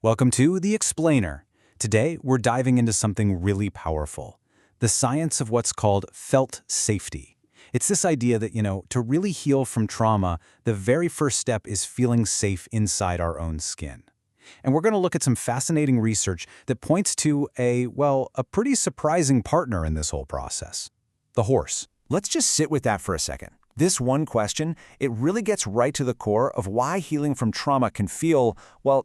Welcome to The Explainer. Today, we're diving into something really powerful, the science of what's called felt safety. It's this idea that, to really heal from trauma, the very first step is feeling safe inside our own skin. And we're going to look at some fascinating research that points to a pretty surprising partner in this whole process, the horse. Let's just sit with that for a second. This one question, it really gets right to the core of why healing from trauma can feel,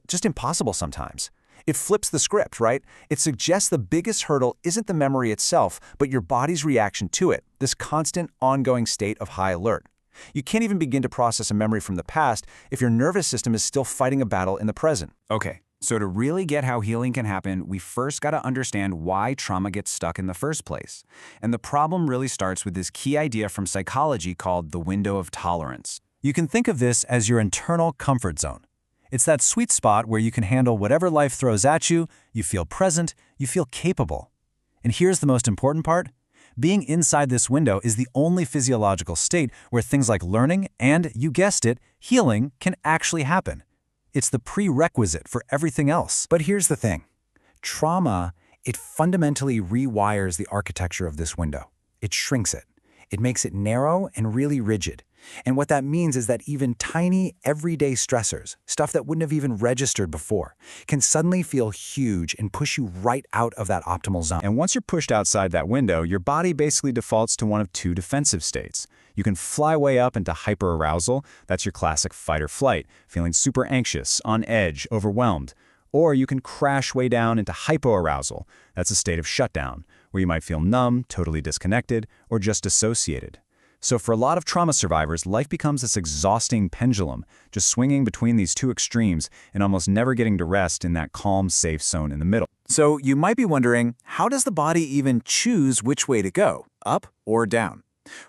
just impossible sometimes. It flips the script, right? It suggests the biggest hurdle isn't the memory itself, but your body's reaction to it, this constant, ongoing state of high alert. You can't even begin to process a memory from the past if your nervous system is still fighting a battle in the present. Okay, so to really get how healing can happen, we first got to understand why trauma gets stuck in the first place. And the problem really starts with this key idea from psychology called the window of tolerance. You can think of this as your internal comfort zone. It's that sweet spot where you can handle whatever life throws at you, you feel present, you feel capable. And here's the most important part. Being inside this window is the only physiological state where things like learning and, you guessed it, healing can actually happen. It's the prerequisite for everything else. But here's the thing. Trauma, it fundamentally rewires the architecture of this window. It shrinks it. It makes it narrow and really rigid. And what that means is that even tiny, everyday stressors, stuff that wouldn't have even registered before, can suddenly feel huge and push you right out of that optimal zone. And once you're pushed outside that window, your body basically defaults to one of two defensive states. You can fly way up into hyperarousal, that's your classic fight or flight, feeling super anxious, on edge, overwhelmed. Or you can crash way down into hypoarousal, that's a state of shutdown, where you might feel numb, totally disconnected, or just dissociated. So for a lot of trauma survivors, life becomes this exhausting pendulum, just swinging between these two extremes and almost never getting to rest in that calm, safe zone in the middle. So you might be wondering, how does the body even choose which way to go, up or down?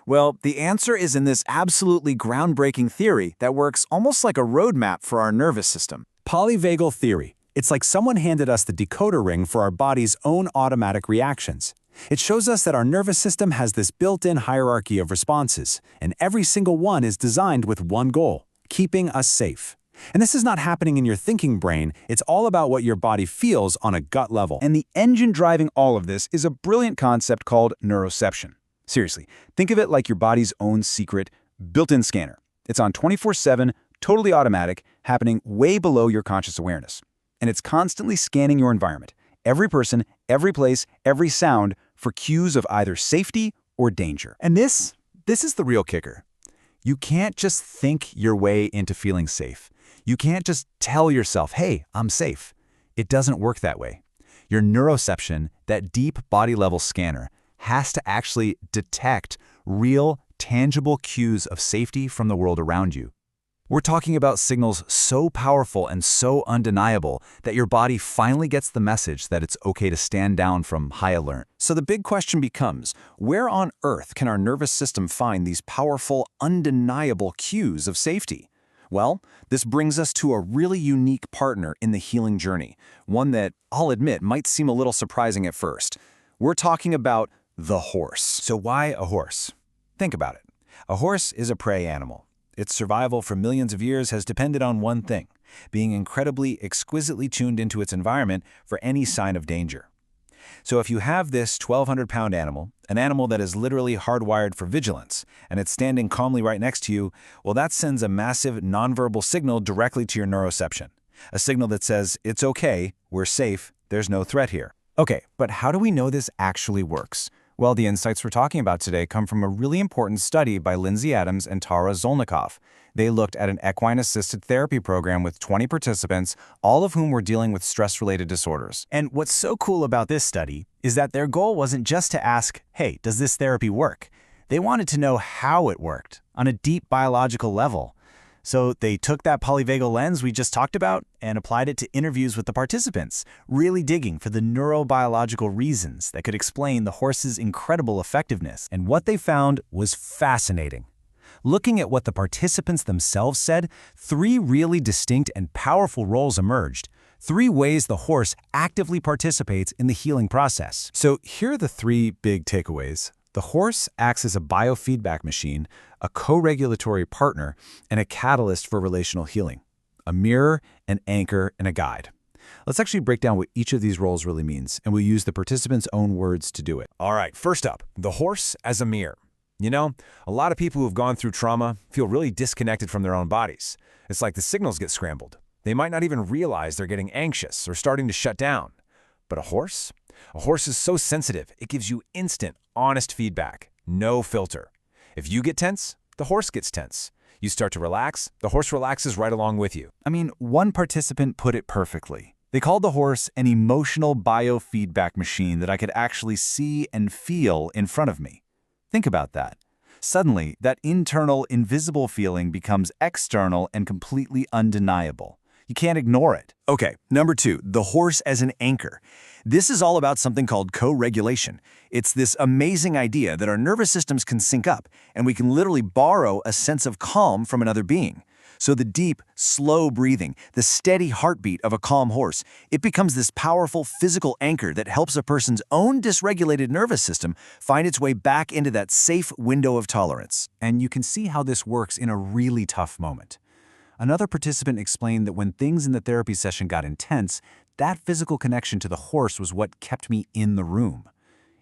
Well, the answer is in this absolutely groundbreaking theory that works almost like a roadmap for our nervous system. Polyvagal theory. It's like someone handed us the decoder ring for our body's own automatic reactions. It shows us that our nervous system has this built-in hierarchy of responses, and every single one is designed with one goal: keeping us safe. And this is not happening in your thinking brain, it's all about what your body feels on a gut level. And the engine driving all of this is a brilliant concept called neuroception. Seriously, think of it like your body's own secret, built-in scanner. It's on 24/7, totally automatic, happening way below your conscious awareness. And it's constantly scanning your environment, every person, every place, every sound, for cues of either safety or danger. And this is the real kicker. You can't just think your way into feeling safe. You can't just tell yourself, hey, I'm safe. It doesn't work that way. Your neuroception, that deep body-level scanner, has to actually detect real, tangible cues of safety from the world around you. We're talking about signals so powerful and so undeniable that your body finally gets the message that it's okay to stand down from high alert. So the big question becomes, where on earth can our nervous system find these powerful, undeniable cues of safety? Well, this brings us to a really unique partner in the healing journey, one that, I'll admit, might seem a little surprising at first. We're talking about the horse. So why a horse? Think about it. A horse is a prey animal. Its survival for millions of years has depended on one thing: being incredibly, exquisitely tuned into its environment for any sign of danger. So if you have this 1,200-pound animal, an animal that is literally hardwired for vigilance, and it's standing calmly right next to you, well, that sends a massive nonverbal signal directly to your neuroception. A signal that says, it's okay, we're safe, there's no threat here. Okay, but how do we know this actually works? Well, the insights we're talking about today come from a really important study by Lindsay Adams and Tara Zolnikoff. They looked at an equine-assisted therapy program with 20 participants, all of whom were dealing with stress-related disorders. And what's so cool about this study is that their goal wasn't just to ask, hey, does this therapy work? They wanted to know how it worked, on a deep biological level. So they took that polyvagal lens we just talked about and applied it to interviews with the participants, really digging for the neurobiological reasons that could explain the horse's incredible effectiveness. And what they found was fascinating. Looking at what the participants themselves said, 3 really distinct and powerful roles emerged. 3 ways the horse actively participates in the healing process. So here are the 3 big takeaways. The horse acts as a biofeedback machine, a co-regulatory partner, and a catalyst for relational healing. A mirror, an anchor, and a guide. Let's actually break down what each of these roles really means, and we'll use the participants' own words to do it. All right, first up, the horse as a mirror. You know, a lot of people who've gone through trauma feel really disconnected from their own bodies. It's like the signals get scrambled. They might not even realize they're getting anxious or starting to shut down. But a horse? A horse is so sensitive, it gives you instant, honest feedback. No filter. If you get tense, the horse gets tense. You start to relax, the horse relaxes right along with you. I mean, one participant put it perfectly. They called the horse an emotional biofeedback machine that I could actually see and feel in front of me. Think about that. Suddenly, that internal, invisible feeling becomes external and completely undeniable. You can't ignore it. Okay, number 2, the horse as an anchor. This is all about something called co-regulation. It's this amazing idea that our nervous systems can sync up, and we can literally borrow a sense of calm from another being. So the deep, slow breathing, the steady heartbeat of a calm horse, it becomes this powerful physical anchor that helps a person's own dysregulated nervous system find its way back into that safe window of tolerance. And you can see how this works in a really tough moment. Another participant explained that when things in the therapy session got intense, that physical connection to the horse was what kept me in the room.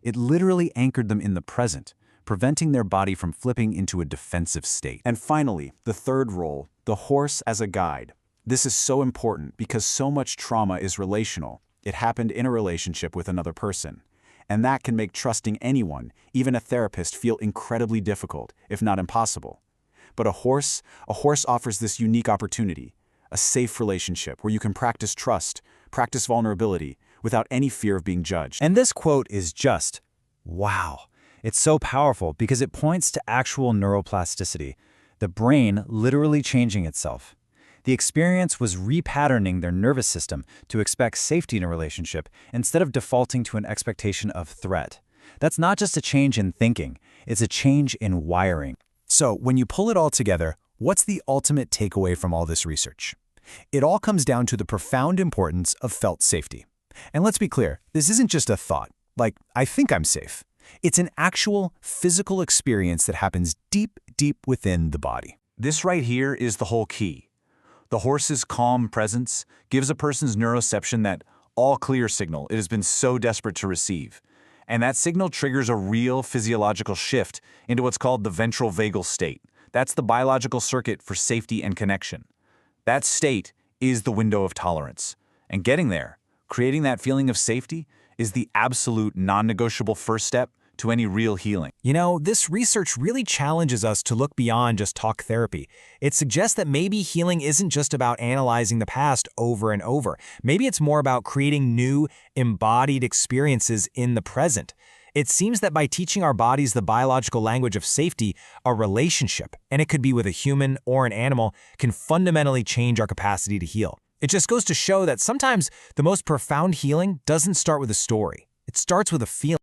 It literally anchored them in the present, preventing their body from flipping into a defensive state. And finally, the third role, the horse as a guide. This is so important because so much trauma is relational. It happened in a relationship with another person. And that can make trusting anyone, even a therapist, feel incredibly difficult, if not impossible. But a horse offers this unique opportunity, a safe relationship where you can practice trust, practice vulnerability, without any fear of being judged. And this quote is just, wow. It's so powerful because it points to actual neuroplasticity, the brain literally changing itself. The experience was repatterning their nervous system to expect safety in a relationship instead of defaulting to an expectation of threat. That's not just a change in thinking, it's a change in wiring. So, when you pull it all together, what's the ultimate takeaway from all this research? It all comes down to the profound importance of felt safety. And let's be clear, this isn't just a thought, like, I think I'm safe. It's an actual physical experience that happens deep, deep within the body. This right here is the whole key. The horse's calm presence gives a person's neuroception that all-clear signal it has been so desperate to receive. And that signal triggers a real physiological shift into what's called the ventral vagal state. That's the biological circuit for safety and connection. That state is the window of tolerance. And getting there, creating that feeling of safety, is the absolute non-negotiable first step to any real healing. You know, this research really challenges us to look beyond just talk therapy. It suggests that maybe healing isn't just about analyzing the past over and over. Maybe it's more about creating new, embodied experiences in the present. It seems that by teaching our bodies the biological language of safety, a relationship, and it could be with a human or an animal, can fundamentally change our capacity to heal. It just goes to show that sometimes the most profound healing doesn't start with a story. It starts with a feeling.